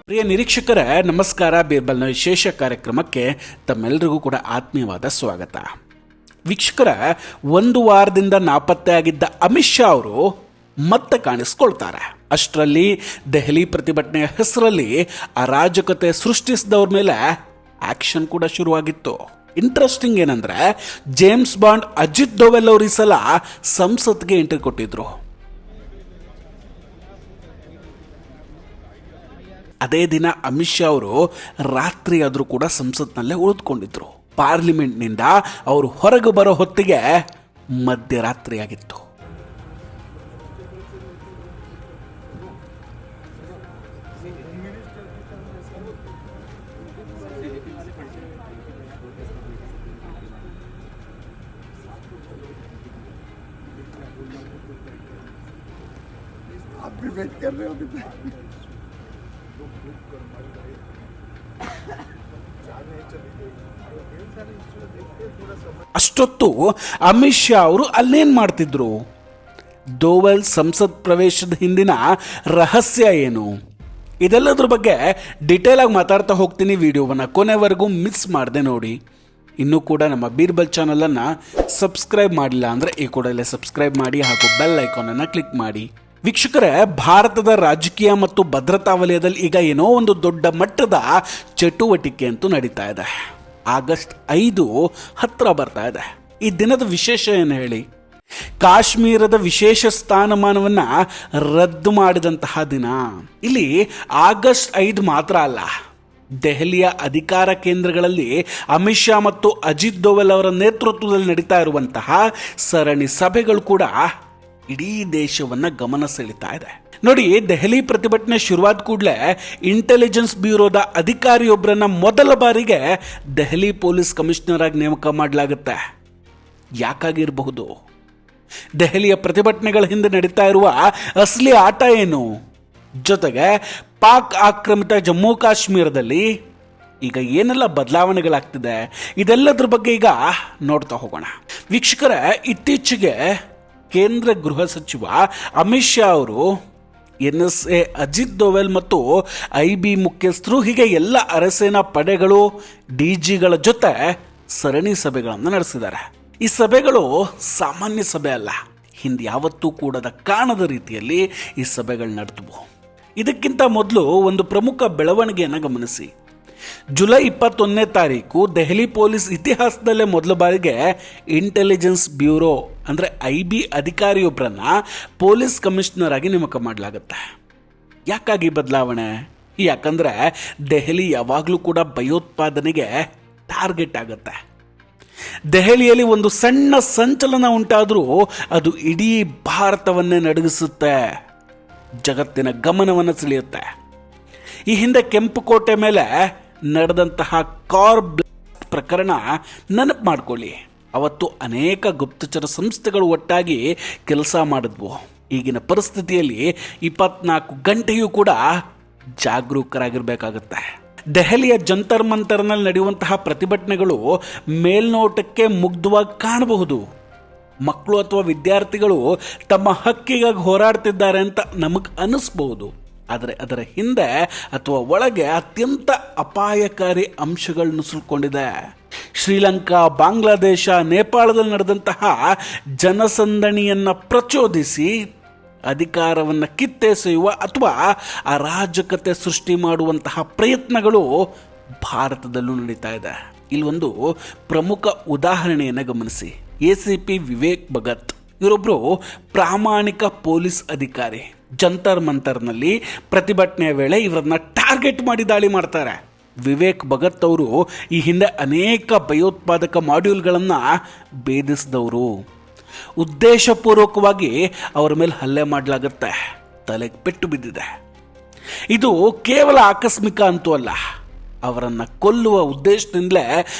ಪ್ರಿಯ ನಿರೀಕ್ಷಕರೇ, ನಮಸ್ಕಾರ. ಬೀರ್ಬಲ್ನ ವಿಶೇಷ ಕಾರ್ಯಕ್ರಮಕ್ಕೆ ತಮ್ಮೆಲ್ಲರಿಗೂ ಕೂಡ ಆತ್ಮೀಯವಾದ ಸ್ವಾಗತ. ವೀಕ್ಷಕರ, ಒಂದು ವಾರದಿಂದ ನಾಪತ್ತೆ ಆಗಿದ್ದ ಅಮಿತ್ ಶಾ ಅವರು ಮತ್ತೆ ಕಾಣಿಸ್ಕೊಳ್ತಾರೆ. ಅಷ್ಟರಲ್ಲಿ ದೆಹಲಿ ಪ್ರತಿಭಟನೆಯ ಹೆಸರಲ್ಲಿ ಅರಾಜಕತೆ ಸೃಷ್ಟಿಸಿದವ್ರ ಮೇಲೆ ಆಕ್ಷನ್ ಕೂಡ ಶುರುವಾಗಿತ್ತು. ಇಂಟ್ರೆಸ್ಟಿಂಗ್ ಏನಂದ್ರೆ, ಜೇಮ್ಸ್ ಬಾಂಡ್ ಅಜಿತ್ ದೋವಲ್ ಅವರು ಈ ಸಲ ಸಂಸತ್ಗೆ ಎಂಟ್ರಿ ಕೊಟ್ಟಿದ್ರು. ಅದೇ ದಿನ ಅಮಿತ್ ಶಾ ಅವರು ರಾತ್ರಿ ಆದರೂ ಕೂಡ ಸಂಸತ್ನಲ್ಲೇ ಉಳಿದುಕೊಂಡಿದ್ರು. ಪಾರ್ಲಿಮೆಂಟ್ನಿಂದ ಅವರು ಹೊರಗೆ ಬರೋ ಹೊತ್ತಿಗೆ ಮಧ್ಯರಾತ್ರಿ ಆಗಿತ್ತು. ಅಷ್ಟೊತ್ತು ಅಮಿತ್ ಶಾ ಅವರು ಅಲ್ಲೇನ್ ಮಾಡ್ತಿದ್ರು? ದೋವಲ್ ಸಂಸತ್ ಪ್ರವೇಶದ ಹಿಂದಿನ ರಹಸ್ಯ ಏನು? ಇದೆಲ್ಲದ್ರ ಬಗ್ಗೆ ಡಿಟೇಲ್ ಆಗಿ ಮಾತಾಡ್ತಾ ಹೋಗ್ತೀನಿ. ವಿಡಿಯೋವನ್ನು ಕೊನೆವರೆಗೂ ಮಿಸ್ ಮಾಡದೆ ನೋಡಿ. ಇನ್ನೂ ಕೂಡ ನಮ್ಮ ಬೀರ್ಬಲ್ ಚಾನಲನ್ನು ಸಬ್ಸ್ಕ್ರೈಬ್ ಮಾಡಿಲ್ಲ ಅಂದರೆ ಈ ಕೂಡಲೇ ಸಬ್ಸ್ಕ್ರೈಬ್ ಮಾಡಿ ಹಾಗೂ ಬೆಲ್ ಐಕಾನನ್ನು ಕ್ಲಿಕ್ ಮಾಡಿ. ವೀಕ್ಷಕರೇ, ಭಾರತದ ರಾಜಕೀಯ ಮತ್ತು ಭದ್ರತಾ ವಲಯದಲ್ಲಿ ಈಗ ಏನೋ ಒಂದು ದೊಡ್ಡ ಮಟ್ಟದ ಚಟುವಟಿಕೆ ಅಂತೂ ನಡೀತಾ ಇದೆ. ಆಗಸ್ಟ್ 5 ಹತ್ರ ಬರ್ತಾ ಇದೆ. ಈ ದಿನದ ವಿಶೇಷ ಏನು ಹೇಳಿ? ಕಾಶ್ಮೀರದ ವಿಶೇಷ ಸ್ಥಾನಮಾನವನ್ನು ರದ್ದು ಮಾಡಿದಂತಹ ದಿನ. ಇಲ್ಲಿ ಆಗಸ್ಟ್ 5 ಮಾತ್ರ ಅಲ್ಲ, ದೆಹಲಿಯ ಅಧಿಕಾರ ಕೇಂದ್ರಗಳಲ್ಲಿ ಅಮಿತ್ ಶಾ ಮತ್ತು ಅಜಿತ್ ದೋವಲ್ ಅವರ ನೇತೃತ್ವದಲ್ಲಿ ನಡೀತಾ ಇರುವಂತಹ ಸರಣಿ ಸಭೆಗಳು ಕೂಡ ಇಡೀ ದೇಶವನ್ನ ಗಮನ ಸೆಳೀತಾ ಇದೆ. ನೋಡಿ, ದೆಹಲಿ ಪ್ರತಿಭಟನೆ ಶುರುವಾದ ಕೂಡಲೇ ಇಂಟೆಲಿಜೆನ್ಸ್ ಬ್ಯೂರೋದ ಅಧಿಕಾರಿಯೊಬ್ಬರನ್ನ ಮೊದಲ ಬಾರಿಗೆ ದೆಹಲಿ ಪೊಲೀಸ್ ಕಮಿಷನರ್ ಆಗಿ ನೇಮಕ ಮಾಡಲಾಗುತ್ತೆ. ಯಾಕಾಗಿರಬಹುದು? ದೆಹಲಿಯ ಪ್ರತಿಭಟನೆಗಳ ಹಿಂದೆ ನಡೀತಾ ಇರುವ ಅಸಲಿ ಆಟ ಏನು? ಜೊತೆಗೆ ಪಾಕ್ ಆಕ್ರಮಿತ ಜಮ್ಮು ಕಾಶ್ಮೀರದಲ್ಲಿ ಈಗ ಏನೆಲ್ಲ ಬದಲಾವಣೆಗಳಾಗ್ತಿದೆ, ಇದೆಲ್ಲದ್ರ ಬಗ್ಗೆ ಈಗ ನೋಡ್ತಾ ಹೋಗೋಣ. ವೀಕ್ಷಕರೇ, ಇತ್ತೀಚೆಗೆ ಕೇಂದ್ರ ಗೃಹ ಸಚಿವ ಅಮಿತ್ ಶಾ ಅವರು NSA ಅಜಿತ್ ದೋವಲ್ ಮತ್ತು IB ಮುಖ್ಯಸ್ಥರು, ಹೀಗೆ ಎಲ್ಲ ಅರೆಸೇನಾ ಪಡೆಗಳು, DGಗಳ ಜೊತೆ ಸರಣಿ ಸಭೆಗಳನ್ನು ನಡೆಸಿದ್ದಾರೆ. ಈ ಸಭೆಗಳು ಸಾಮಾನ್ಯ ಸಭೆ ಅಲ್ಲ. ಹಿಂದೆ ಯಾವತ್ತೂ ಕೂಡದ ಕಾಣದ ರೀತಿಯಲ್ಲಿ ಈ ಸಭೆಗಳು ನಡೆದವು. ಇದಕ್ಕಿಂತ ಮೊದಲು ಒಂದು ಪ್ರಮುಖ ಬೆಳವಣಿಗೆಯನ್ನು ಗಮನಿಸಿ. ಜುಲೈ 21ನೇ ತಾರೀಕು ದೆಹಲಿ ಪೊಲೀಸ್ ಇತಿಹಾಸದಲ್ಲೇ ಮೊದಲ ಬಾರಿಗೆ ಇಂಟೆಲಿಜೆನ್ಸ್ ಬ್ಯೂರೋ ಅಂದರೆ IB ಅಧಿಕಾರಿಯೊಬ್ಬರನ್ನ ಪೊಲೀಸ್ ಕಮಿಷನರ್ ಆಗಿ ನೇಮಕ ಮಾಡಲಾಗುತ್ತೆ. ಯಾಕಾಗಿ ಬದಲಾವಣೆ? ಯಾಕಂದ್ರೆ ದೆಹಲಿ ಯಾವಾಗಲೂ ಕೂಡ ಭಯೋತ್ಪಾದನೆಗೆ ಟಾರ್ಗೆಟ್ ಆಗುತ್ತೆ. ದೆಹಲಿಯಲ್ಲಿ ಒಂದು ಸಣ್ಣ ಸಂಚಲನ ಉಂಟಾದರೂ ಅದು ಇಡೀ ಭಾರತವನ್ನೇ ನಡುಗಿಸುತ್ತೆ, ಜಗತ್ತಿನ ಗಮನವನ್ನು ಸೆಳೆಯುತ್ತೆ. ಈ ಹಿಂದೆ ಕೆಂಪುಕೋಟೆ ಮೇಲೆ ನಡೆದಂತಹ ಕಾರ್ ಬ್ಲಾಸ್ಟ್ ಪ್ರಕರಣ ನೆನಪು ಮಾಡ್ಕೊಳ್ಳಿ. ಅವತ್ತು ಅನೇಕ ಗುಪ್ತಚರ ಸಂಸ್ಥೆಗಳು ಒಟ್ಟಾಗಿ ಕೆಲಸ ಮಾಡಿದ್ವು. ಈಗಿನ ಪರಿಸ್ಥಿತಿಯಲ್ಲಿ 24 ಗಂಟೆಯೂ ಕೂಡ ಜಾಗರೂಕರಾಗಿರ್ಬೇಕಾಗತ್ತೆ. ದೆಹಲಿಯ ಜಂತರ್ ಮಂತರ್ನಲ್ಲಿ ನಡೆಯುವಂತಹ ಪ್ರತಿಭಟನೆಗಳು ಮೇಲ್ನೋಟಕ್ಕೆ ಮುಗ್ಧವಾಗಿ ಕಾಣಬಹುದು. ಮಕ್ಕಳು ಅಥವಾ ವಿದ್ಯಾರ್ಥಿಗಳು ತಮ್ಮ ಹಕ್ಕಿಗಾಗಿ ಹೋರಾಡ್ತಿದ್ದಾರೆ ಅಂತ ನಮಗೆ ಅನಿಸ್ಬಹುದು. ಆದರೆ ಅದರ ಹಿಂದೆ ಅಥವಾ ಒಳಗೆ ಅತ್ಯಂತ ಅಪಾಯಕಾರಿ ಅಂಶಗಳು ನುಸುಳ್ಕೊಂಡಿದೆ. ಶ್ರೀಲಂಕಾ, ಬಾಂಗ್ಲಾದೇಶ, ನೇಪಾಳದಲ್ಲಿ ನಡೆದಂತಹ ಜನಸಂದಣಿಯನ್ನು ಪ್ರಚೋದಿಸಿ ಅಧಿಕಾರವನ್ನು ಕಿತ್ತೆಸೆಯುವ ಅಥವಾ ಅರಾಜಕತೆ ಸೃಷ್ಟಿ ಮಾಡುವಂತಹ ಪ್ರಯತ್ನಗಳು ಭಾರತದಲ್ಲೂ ನಡೀತಾ ಇದೆ. ಇಲ್ಲೊಂದು ಪ್ರಮುಖ ಉದಾಹರಣೆಯನ್ನು ಗಮನಿಸಿ. ACP ವಿವೇಕ್ ಭಗತ್ ಇವರೊಬ್ಬರು ಪ್ರಾಮಾಣಿಕ ಪೊಲೀಸ್ ಅಧಿಕಾರಿ. ಜಂತರ್ ಮಂತರ್ನಲ್ಲಿ ಪ್ರತಿಭಟನೆಯ ವೇಳೆ ಇವರನ್ನ ಟಾರ್ಗೆಟ್ ಮಾಡಿ ದಾಳಿ ಮಾಡ್ತಾರೆ. ವಿವೇಕ್ ಭಗತ್ ಅವರು ಈ ಹಿಂದೆ ಅನೇಕ ಭಯೋತ್ಪಾದಕ ಮಾಡ್ಯೂಲ್ಗಳನ್ನು ಭೇದಿಸಿದವರು. ಉದ್ದೇಶಪೂರ್ವಕವಾಗಿ ಅವರ ಮೇಲೆ ಹಲ್ಲೆ ಮಾಡಲಾಗುತ್ತೆ. ತಲೆಗೆ ಪೆಟ್ಟು ಬಿದ್ದಿದೆ. ಇದು ಕೇವಲ ಆಕಸ್ಮಿಕ ಅಂತೂ ಅಲ್ಲ, ಅವರನ್ನು ಕೊಲ್ಲುವ ಉದ್ದೇಶದಿಂದಲೇ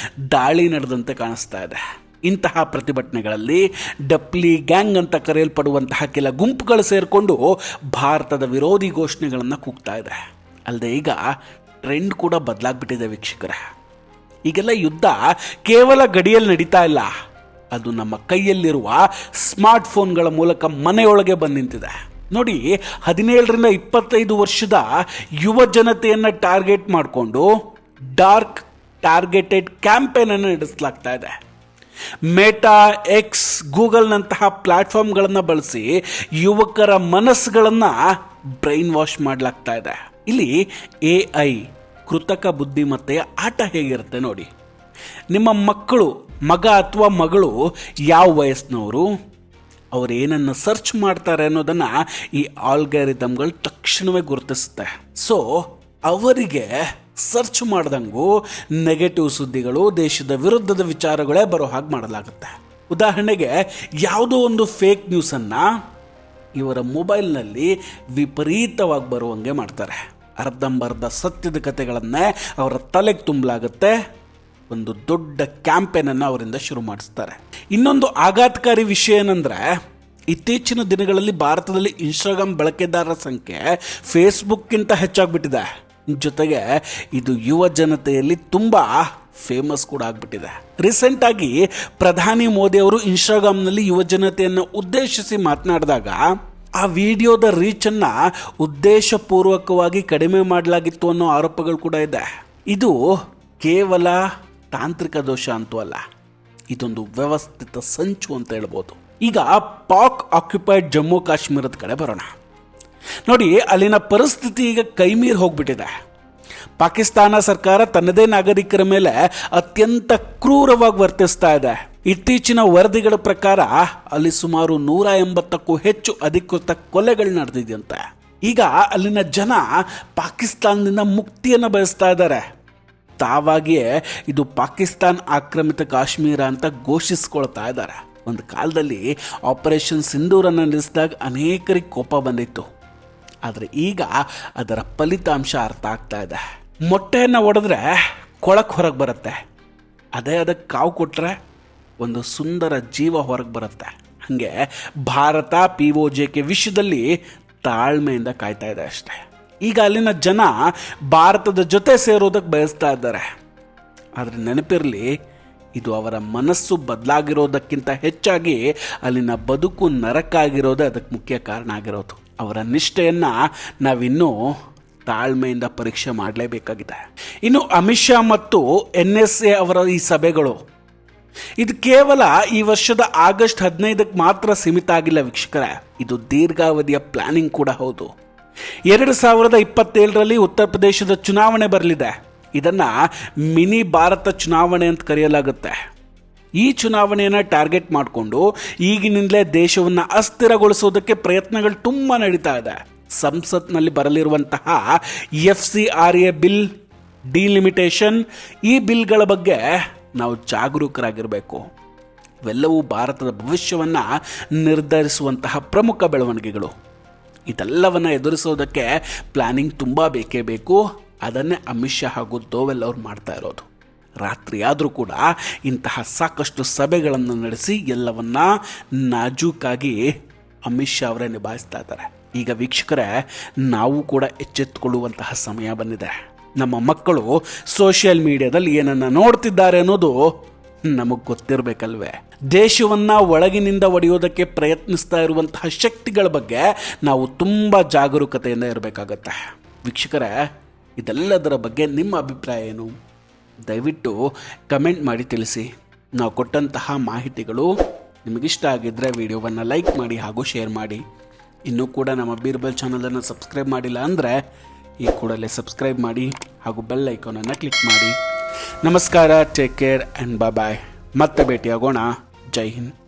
ದಾಳಿ ನಡೆದಂತೆ ಕಾಣಿಸ್ತಾ ಇದೆ. ಇಂತಹ ಪ್ರತಿಭಟನೆಗಳಲ್ಲಿ ಡಪ್ಲಿ ಗ್ಯಾಂಗ್ ಅಂತ ಕರೆಯಲ್ಪಡುವಂತಹ ಕೆಲ ಗುಂಪುಗಳು ಸೇರಿಕೊಂಡು ಭಾರತದ ವಿರೋಧಿ ಘೋಷಣೆಗಳನ್ನು ಕೂಗ್ತಾ ಇದೆ. ಅಲ್ಲದೆ ಈಗ ಟ್ರೆಂಡ್ ಕೂಡ ಬದಲಾಗ್ಬಿಟ್ಟಿದೆ ವೀಕ್ಷಕರೇ. ಈಗೆಲ್ಲ ಯುದ್ಧ ಕೇವಲ ಗಡಿಯಲ್ಲಿ ನಡೀತಾ ಇಲ್ಲ, ಅದು ನಮ್ಮ ಕೈಯಲ್ಲಿರುವ ಸ್ಮಾರ್ಟ್ ಫೋನ್ಗಳ ಮೂಲಕ ಮನೆಯೊಳಗೆ ಬಂದು ನಿಂತಿದೆ. ನೋಡಿ, 17ರಿಂದ 25 ವರ್ಷದ ಯುವ ಜನತೆಯನ್ನು ಟಾರ್ಗೆಟ್ ಮಾಡಿಕೊಂಡು ಡಾರ್ಕ್ ಟಾರ್ಗೆಟೆಡ್ ಕ್ಯಾಂಪೇನ್ ಅನ್ನು ನಡೆಸಲಾಗ್ತಾ ಇದೆ. ಮೆಟಾ, ಎಕ್ಸ್, ಗೂಗಲ್ನಂತಹ ಪ್ಲಾಟ್ಫಾರ್ಮ್ಗಳನ್ನು ಬಳಸಿ ಯುವಕರ ಮನಸ್ಸುಗಳನ್ನು ಬ್ರೈನ್ ವಾಶ್ ಮಾಡಲಾಗ್ತಾ ಇದೆ. ಇಲ್ಲಿ AI ಕೃತಕ ಬುದ್ಧಿಮತ್ತೆಯ ಆಟ ಹೇಗಿರುತ್ತೆ ನೋಡಿ. ನಿಮ್ಮ ಮಗ ಅಥವಾ ಮಗಳು ಯಾವ ವಯಸ್ಸಿನವರು, ಅವರು ಏನನ್ನು ಸರ್ಚ್ ಮಾಡ್ತಾರೆ ಅನ್ನೋದನ್ನು ಈ ಆಲ್ಗಾರಿದಮ್ಗಳು ತಕ್ಷಣವೇ ಗುರುತಿಸುತ್ತೆ. ಸೊ ಅವರಿಗೆ ಸರ್ಚ್ ಮಾಡ್ದಂಗೂ ನೆಗೆಟಿವ್ ಸುದ್ದಿಗಳು, ದೇಶದ ವಿರುದ್ಧದ ವಿಚಾರಗಳೇ ಬರೋ ಹಾಗೆ ಮಾಡಲಾಗುತ್ತೆ. ಉದಾಹರಣೆಗೆ ಯಾವುದೋ ಒಂದು ಫೇಕ್ ನ್ಯೂಸನ್ನು ಇವರ ಮೊಬೈಲ್ನಲ್ಲಿ ವಿಪರೀತವಾಗಿ ಬರುವಂಗೆ ಮಾಡ್ತಾರೆ. ಅರ್ಧಂಬರ್ಧ ಸತ್ಯದ ಕಥೆಗಳನ್ನೇ ಅವರ ತಲೆಗೆ ತುಂಬಲಾಗುತ್ತೆ. ಒಂದು ದೊಡ್ಡ ಕ್ಯಾಂಪೇನನ್ನು ಅವರಿಂದ ಶುರು ಮಾಡಿಸ್ತಾರೆ. ಇನ್ನೊಂದು ಆಘಾತಕಾರಿ ವಿಷಯ ಏನಂದರೆ, ಇತ್ತೀಚಿನ ದಿನಗಳಲ್ಲಿ ಭಾರತದಲ್ಲಿ ಇನ್ಸ್ಟಾಗ್ರಾಮ್ ಬಳಕೆದಾರರ ಸಂಖ್ಯೆ ಫೇಸ್ಬುಕ್ಗಿಂತ ಹೆಚ್ಚಾಗ್ಬಿಟ್ಟಿದೆ. ಜೊತೆಗೆ ಇದು ಯುವ ಜನತೆಯಲ್ಲಿ ತುಂಬ ಫೇಮಸ್ ಕೂಡ ಆಗ್ಬಿಟ್ಟಿದೆ. ರೀಸೆಂಟಾಗಿ ಪ್ರಧಾನಿ ಮೋದಿ ಅವರು ಇನ್ಸ್ಟಾಗ್ರಾಮ್ನಲ್ಲಿ ಯುವ ಜನತೆಯನ್ನು ಉದ್ದೇಶಿಸಿ ಮಾತನಾಡಿದಾಗ ಆ ವಿಡಿಯೋದ ರೀಚನ್ನು ಉದ್ದೇಶಪೂರ್ವಕವಾಗಿ ಕಡಿಮೆ ಮಾಡಲಾಗಿತ್ತು ಅನ್ನೋ ಆರೋಪಗಳು ಕೂಡ ಇದೆ. ಇದು ಕೇವಲ ತಾಂತ್ರಿಕ ದೋಷ ಅಂತೂ ಅಲ್ಲ, ಇದೊಂದು ವ್ಯವಸ್ಥಿತ ಸಂಚು ಅಂತ ಹೇಳ್ಬೋದು. ಈಗ ಪಾಕ್ ಆಕ್ಯುಪೈಡ್ ಜಮ್ಮು ಕಾಶ್ಮೀರದ ಕಡೆ ಬರೋಣ. ನೋಡಿ, ಅಲ್ಲಿನ ಪರಿಸ್ಥಿತಿ ಈಗ ಕೈಮೀರಿ ಹೋಗ್ಬಿಟ್ಟಿದೆ. ಪಾಕಿಸ್ತಾನ ಸರ್ಕಾರ ತನ್ನದೇ ನಾಗರಿಕರ ಮೇಲೆ ಅತ್ಯಂತ ಕ್ರೂರವಾಗಿ ವರ್ತಿಸ್ತಾ ಇದೆ. ಇತ್ತೀಚಿನ ವರದಿಗಳ ಪ್ರಕಾರ ಅಲ್ಲಿ ಸುಮಾರು 180ಕ್ಕೂ ಹೆಚ್ಚು ಅಧಿಕೃತ ಕೊಲೆಗಳು ನಡೆದಿದೆಯಂತೆ. ಈಗ ಅಲ್ಲಿನ ಜನ ಪಾಕಿಸ್ತಾನದಿಂದ ಮುಕ್ತಿಯನ್ನು ಬಯಸ್ತಾ ಇದ್ದಾರೆ. ತಾವಾಗಿಯೇ ಇದು ಪಾಕಿಸ್ತಾನ್ ಆಕ್ರಮಿತ ಕಾಶ್ಮೀರ ಅಂತ ಘೋಷಿಸ್ಕೊಳ್ತಾ ಇದ್ದಾರೆ. ಒಂದು ಕಾಲದಲ್ಲಿ ಆಪರೇಷನ್ ಸಿಂಧೂರನ್ನು ನಡೆಸಿದಾಗ ಅನೇಕರಿಗೆ ಕೋಪ ಬಂದಿತ್ತು. ಆದರೆ ಈಗ ಅದರ ಫಲಿತಾಂಶ ಅರ್ಥ ಆಗ್ತಾ ಇದೆ. ಮೊಟ್ಟೆಯನ್ನು ಒಡೆದ್ರೆ ಕೊಳಕ್ಕೆ ಹೊರಗೆ ಬರುತ್ತೆ, ಅದೇ ಅದಕ್ಕೆ ಕಾವು ಕೊಟ್ಟರೆ ಒಂದು ಸುಂದರ ಜೀವ ಹೊರಗೆ ಬರುತ್ತೆ. ಹಾಗೆ ಭಾರತ POJK ವಿಷಯದಲ್ಲಿ ತಾಳ್ಮೆಯಿಂದ ಕಾಯ್ತಾ ಇದೆ ಅಷ್ಟೇ. ಈಗ ಅಲ್ಲಿನ ಜನ ಭಾರತದ ಜೊತೆ ಸೇರೋದಕ್ಕೆ ಬಯಸ್ತಾ ಇದ್ದಾರೆ. ಆದರೆ ನೆನಪಿರಲಿ, ಇದು ಅವರ ಮನಸ್ಸು ಬದಲಾಗಿರೋದಕ್ಕಿಂತ ಹೆಚ್ಚಾಗಿ ಅಲ್ಲಿನ ಬದುಕು ನರಕಾಗಿರೋದೇ ಅದಕ್ಕೆ ಮುಖ್ಯ ಕಾರಣ ಆಗಿರೋದು. ಅವರ ನಿಷ್ಠೆಯನ್ನು ನಾವಿನ್ನೂ ತಾಳ್ಮೆಯಿಂದ ಪರೀಕ್ಷೆ ಮಾಡಲೇಬೇಕಾಗಿದೆ. ಇನ್ನು ಅಮಿತ್ ಶಾ ಮತ್ತು NSA ಅವರ ಈ ಸಭೆಗಳು, ಇದು ಕೇವಲ ಈ ವರ್ಷದ ಆಗಸ್ಟ್ 15ಕ್ಕೆ ಮಾತ್ರ ಸೀಮಿತ ಆಗಿಲ್ಲ ವೀಕ್ಷಕರೇ. ಇದು ದೀರ್ಘಾವಧಿಯ ಪ್ಲಾನಿಂಗ್ ಕೂಡ ಹೌದು. 2027ರಲ್ಲಿ ಉತ್ತರ ಪ್ರದೇಶದ ಚುನಾವಣೆ ಬರಲಿದೆ. ಇದನ್ನು ಮಿನಿ ಭಾರತ ಚುನಾವಣೆ ಅಂತ ಕರೆಯಲಾಗುತ್ತೆ. ಈ ಚುನಾವಣೆಯನ್ನು ಟಾರ್ಗೆಟ್ ಮಾಡಿಕೊಂಡು ಈಗಿನಿಂದಲೇ ದೇಶವನ್ನು ಅಸ್ಥಿರಗೊಳಿಸೋದಕ್ಕೆ ಪ್ರಯತ್ನಗಳು ತುಂಬ ನಡೀತಾ ಇದೆ. ಸಂಸತ್ನಲ್ಲಿ ಬರಲಿರುವಂತಹ FCRA ಬಿಲ್, ಡಿಲಿಮಿಟೇಷನ್, ಈ ಬಿಲ್ಗಳ ಬಗ್ಗೆ ನಾವು ಜಾಗರೂಕರಾಗಿರಬೇಕು. ಇವೆಲ್ಲವೂ ಭಾರತದ ಭವಿಷ್ಯವನ್ನು ನಿರ್ಧರಿಸುವಂತಹ ಪ್ರಮುಖ ಬೆಳವಣಿಗೆಗಳು. ಇದೆಲ್ಲವನ್ನು ಎದುರಿಸೋದಕ್ಕೆ ಪ್ಲಾನಿಂಗ್ ತುಂಬ ಬೇಕೇ ಬೇಕು. ಅದನ್ನೇ ಅಮಿತ್ ಶಾ ಹಾಗೂ ದೋವಲ್ ಅವರು ಮಾಡ್ತಾ ಇರೋದು. ರಾತ್ರಿ ಆದರೂ ಕೂಡ ಇಂತಹ ಸಾಕಷ್ಟು ಸಭೆಗಳನ್ನು ನಡೆಸಿ ಎಲ್ಲವನ್ನ ನಾಜೂಕಾಗಿ ಅಮಿತ್ ಶಾ ಅವರೇ ನಿಭಾಯಿಸ್ತಾ ಇದ್ದಾರೆ. ಈಗ ವೀಕ್ಷಕರೇ, ನಾವು ಕೂಡ ಎಚ್ಚೆತ್ತುಕೊಳ್ಳುವಂತಹ ಸಮಯ ಬಂದಿದೆ. ನಮ್ಮ ಮಕ್ಕಳು ಸೋಷಿಯಲ್ ಮೀಡಿಯಾದಲ್ಲಿ ಏನನ್ನು ನೋಡ್ತಿದ್ದಾರೆ ಅನ್ನೋದು ನಮಗೆ ಗೊತ್ತಿರಬೇಕಲ್ವೇ. ದೇಶವನ್ನು ಒಳಗಿನಿಂದ ಒಡೆಯೋದಕ್ಕೆ ಪ್ರಯತ್ನಿಸ್ತಾ ಇರುವಂತಹ ಶಕ್ತಿಗಳ ಬಗ್ಗೆ ನಾವು ತುಂಬ ಜಾಗರೂಕತೆಯಿಂದ ಇರಬೇಕಾಗತ್ತೆ. ವೀಕ್ಷಕರೇ, ಇದೆಲ್ಲದರ ಬಗ್ಗೆ ನಿಮ್ಮ ಅಭಿಪ್ರಾಯ ಏನು? ದಯವಿಟ್ಟು ಕಮೆಂಟ್ ಮಾಡಿ ತಿಳಿಸಿ. ನಾವು ಕೊಟ್ಟಂತಹ ಮಾಹಿತಿಗಳು ನಿಮಗಿಷ್ಟ ಆಗಿದ್ದರೆ ವಿಡಿಯೋವನ್ನು ಲೈಕ್ ಮಾಡಿ ಹಾಗೂ ಶೇರ್ ಮಾಡಿ. ಇನ್ನೂ ಕೂಡ ನಮ್ಮ ಬೀರ್ಬಲ್ ಚಾನಲನ್ನು ಸಬ್ಸ್ಕ್ರೈಬ್ ಮಾಡಿಲ್ಲ ಅಂದರೆ ಈ ಕೂಡಲೇ ಸಬ್ಸ್ಕ್ರೈಬ್ ಮಾಡಿ ಹಾಗೂ ಬೆಲ್ ಐಕಾನನ್ನು ಕ್ಲಿಕ್ ಮಾಡಿ. ನಮಸ್ಕಾರ, ಟೇಕ್ ಕೇರ್ ಆ್ಯಂಡ್ ಬಾಯ್. ಮತ್ತೆ ಭೇಟಿಯಾಗೋಣ. ಜೈ ಹಿಂದ್.